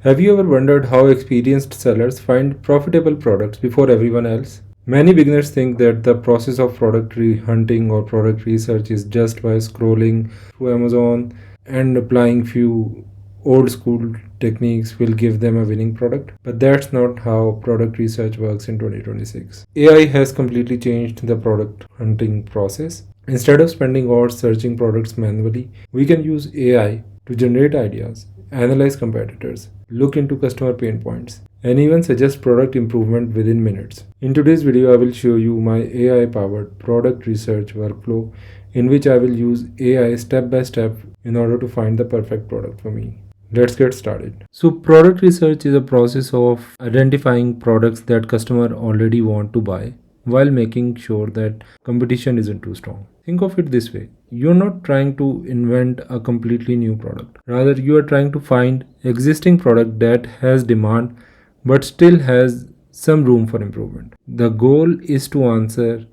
Have you ever wondered how experienced sellers find profitable products before everyone else? Many beginners think that the process of hunting or product research is just by scrolling through Amazon and applying few old school techniques will give them a winning product. But that's not how product research works in 2026. AI has completely changed the product hunting process. Instead of spending hours searching products manually, we can use AI to generate ideas, analyze competitors, look into customer pain points, and even suggest product improvement within minutes. In today's video, I will show you my AI powered product research workflow in which I will use AI step by step in order to find the perfect product for me. Let's get started. So product research is a process of identifying products that customer already want to buy while making sure that competition isn't too strong. Think of it this way. You're not trying to invent a completely new product. Rather, you are trying to find existing product that has demand but still has some room for improvement. The goal is to answer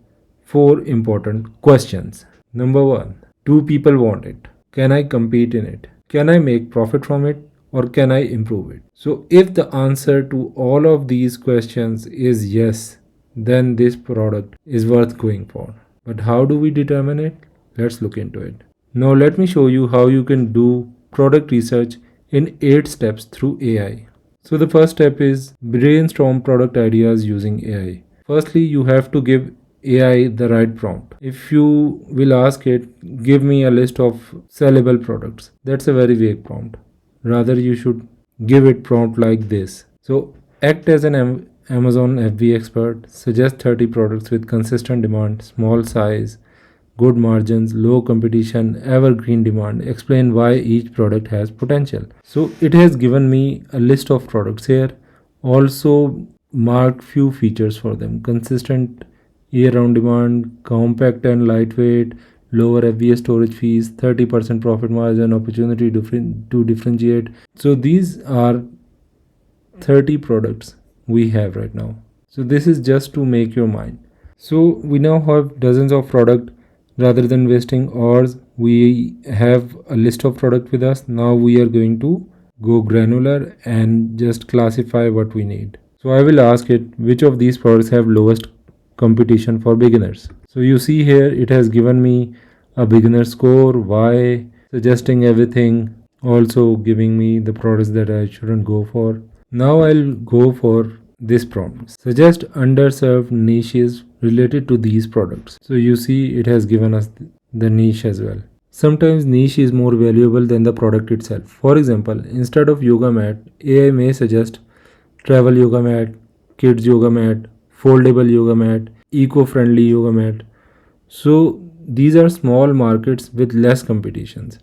four important questions. Number 1, do people want it? Can I compete in it? Can I make profit from it? Or can I improve it? So if the answer to all of these questions is yes, then this product is worth going for. But how do we determine it? Let's look into it. Now let me show you how you can do product research in 8 steps through AI. So the first step is brainstorm product ideas using AI. Firstly, you have to give AI the right prompt. If you will ask it, give me a list of sellable products. That's a very vague prompt. Rather, you should give it prompt like this. So act as an Amazon FBA expert, suggest 30 products with consistent demand, small size, good margins, low competition, evergreen demand. Explain why each product has potential. So it has given me a list of products here. Also marked few features for them. Consistent year-round demand, compact and lightweight, lower FBA storage fees, 30% profit margin, opportunity to differentiate. So these are 30 products we have right now. So this is just to make your mind. So we now have dozens of products. Rather than wasting hours, we have a list of product with us. Now we are going to go granular and just classify what we need. So I will ask it which of these products have lowest competition for beginners. So you see here it has given me a beginner score, why, suggesting everything, also giving me the products that I shouldn't go for. Now I'll go for this prompt. Suggest underserved niches related to these products. So you see it has given us the niche as well. Sometimes niche is more valuable than the product itself. For example, instead of yoga mat, AI may suggest travel yoga mat, kids yoga mat, foldable yoga mat, eco-friendly yoga mat. So these are small markets with less competitions.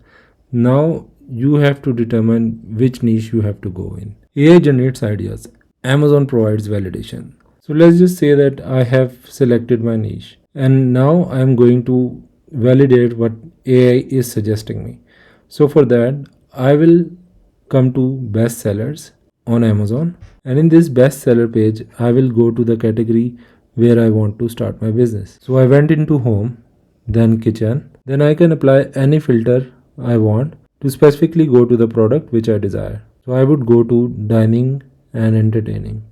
Now you have to determine which niche you have to go in. AI generates ideas. Amazon provides validation. So let's just say that I have selected my niche and now I'm going to validate what AI is suggesting me. So for that, I will come to best sellers on Amazon, and in this bestseller page, I will go to the category where I want to start my business. So I went into home, then kitchen, then I can apply any filter I want to specifically go to the product which I desire. So I would go to dining and entertaining.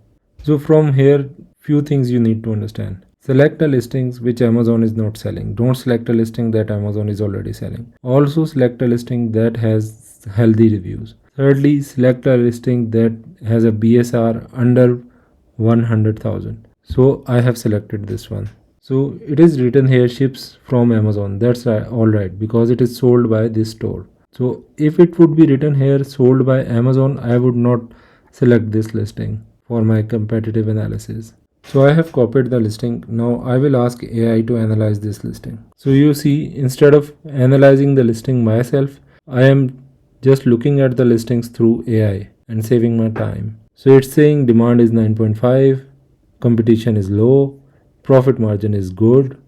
So from here, few things you need to understand. Select a listings which Amazon is not selling. Don't select a listing that Amazon is already selling. Also select a listing that has healthy reviews. Thirdly, select a listing that has a BSR under 100,000. So I have selected this one. So it is written here ships from Amazon. That's right, all right, because it is sold by this store. So if it would be written here sold by Amazon, I would not select this listing for my competitive analysis. So I have copied the listing. Now I will ask AI to analyze this listing. So you see, instead of analyzing the listing myself, I am just looking at the listings through AI and saving my time. So it's saying demand is 9.5, competition is low, profit margin is good,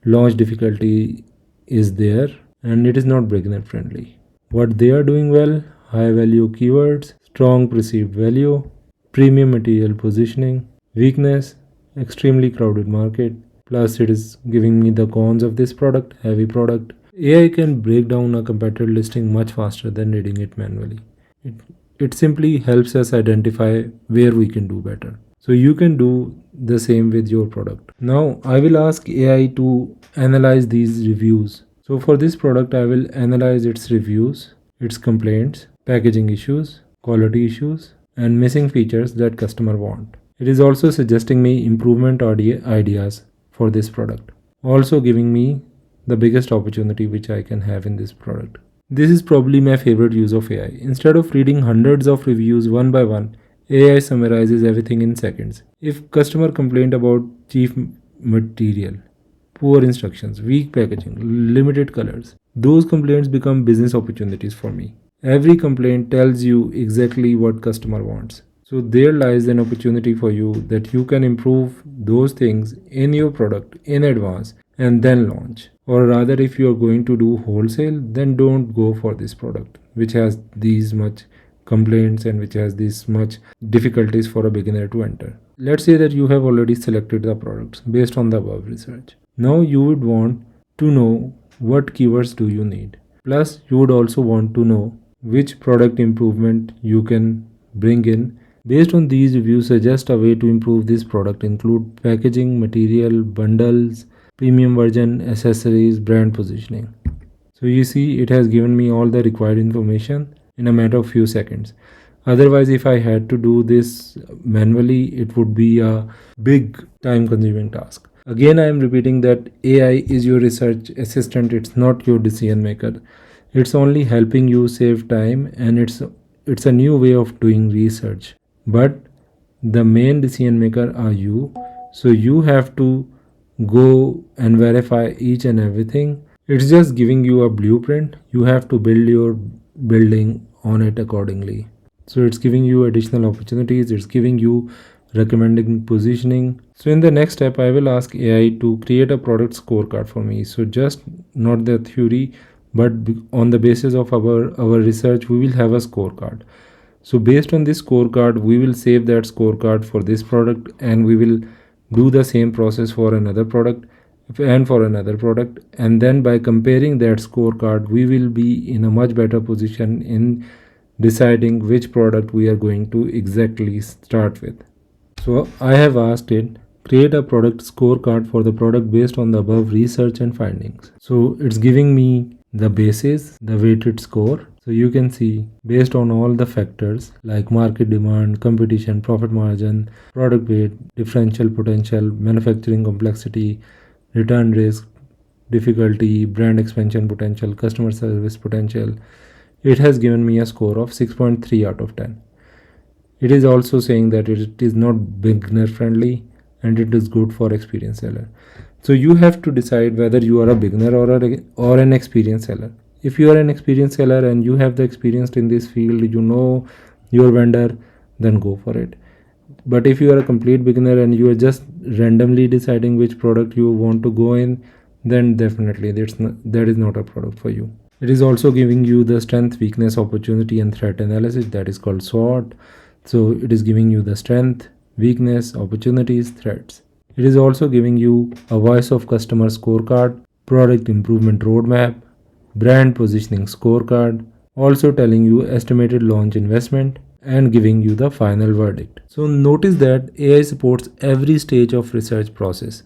launch difficulty is there, and it is not beginner friendly. What they are doing well: high value keywords, strong perceived value, premium material positioning. Weakness: extremely crowded market. Plus it is giving me the cons of this product: heavy product. AI can break down a competitor listing much faster than reading it manually. it simply helps us identify where we can do better. So you can do the same with your product. Now I will ask AI to analyze these reviews. So for this product, I will analyze its reviews, its complaints, packaging issues, quality issues, and missing features that customer want. It is also suggesting me improvement ideas for this product, also giving me the biggest opportunity which I can have in this product. This is probably my favorite use of AI. Instead of reading hundreds of reviews one by one, AI summarizes everything in seconds. If customer complained about cheap material, poor instructions, weak packaging, limited colors, those complaints become business opportunities for me. Every complaint tells you exactly what customer wants. So there lies an opportunity for you that you can improve those things in your product in advance and then launch. Or rather, if you are going to do wholesale, then don't go for this product which has these much complaints and which has this much difficulties for a beginner to enter. Let's say that you have already selected the products based on the above research. Now you would want to know what keywords do you need. Plus you would also want to know which product improvement you can bring in. Based on these reviews, suggest a way to improve this product, include packaging, material, bundles, premium version, accessories, brand positioning. So you see, it has given me all the required information in a matter of few seconds. Otherwise, if I had to do this manually, it would be a big time consuming task. Again, I am repeating that AI is your research assistant, it's not your decision maker. It's only helping you save time, and it's a new way of doing research. But the main decision maker are you. So you have to go and verify each and everything. It's just giving you a blueprint. You have to build your building on it accordingly. So it's giving you additional opportunities, it's giving you recommending positioning. So in the next step, I will ask AI to create a product scorecard for me. So just not the theory, but on the basis of our research, we will have a scorecard. So based on this scorecard, we will save that scorecard for this product, and we will do the same process for another product and for another product. And then by comparing that scorecard, we will be in a much better position in deciding which product we are going to exactly start with. So I have asked it, create a product scorecard for the product based on the above research and findings. So it's giving me the basis, the weighted score. So you can see based on all the factors like market demand, competition, profit margin, product weight, differential potential, manufacturing complexity, return risk, difficulty, brand expansion potential, customer service potential. It has given me a score of 6.3 out of 10. It is also saying that it is not beginner friendly and it is good for experienced seller. So you have to decide whether you are a beginner or an experienced seller. If you are an experienced seller and you have the experience in this field, you know your vendor, then go for it. But if you are a complete beginner and you are just randomly deciding which product you want to go in, then definitely that is not a product for you. It is also giving you the strength, weakness, opportunity, and threat analysis, that is called SWOT. So it is giving you the strength, weakness, opportunities, threats. It is also giving you a voice of customer scorecard, product improvement roadmap, brand positioning scorecard, also telling you estimated launch investment, and giving you the final verdict. So notice that AI supports every stage of research process,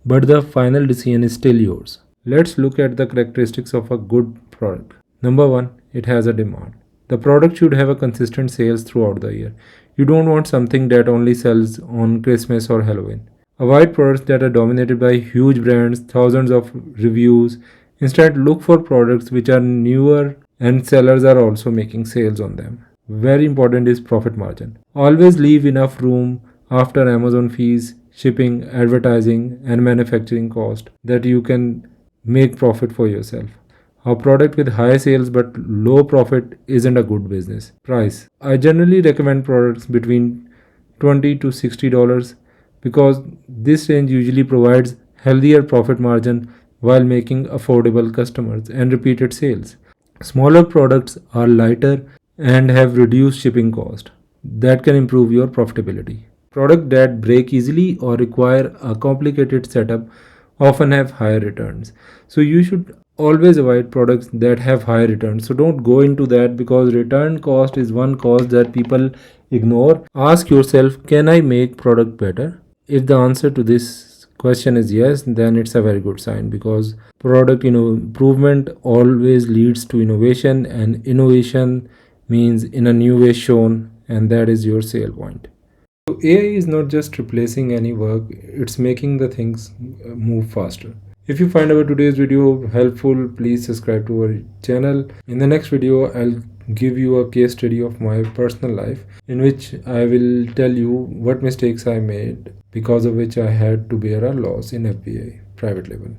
but the final decision is still yours. Let's look at the characteristics of a good product. Number one, it has a demand. The product should have a consistent sales throughout the year. You don't want something that only sells on Christmas or Halloween. Avoid products that are dominated by huge brands, thousands of reviews. Instead, look for products which are newer and sellers are also making sales on them. Very important is profit margin. Always leave enough room after Amazon fees, shipping, advertising, and manufacturing cost that you can make profit for yourself. A product with high sales but low profit isn't a good business. Price. I generally recommend products between $20 to $60 because this range usually provides healthier profit margin while making affordable customers and repeated sales. Smaller products are lighter and have reduced shipping cost. That can improve your profitability. Products that break easily or require a complicated setup often have higher returns. So you should Always avoid products that have high returns. So don't go into that, because return cost is one cost that people ignore. Ask yourself, can I make product better? If the answer to this question is yes, then it's a very good sign, because product improvement always leads to innovation, and innovation means in a new way shown, and that is your sale point. So AI is not just replacing any work, it's making the things move faster. If you find our today's video helpful, please subscribe to our channel. In the next video, I'll give you a case study of my personal life, in which I will tell you what mistakes I made, because of which I had to bear a loss in FBA private label.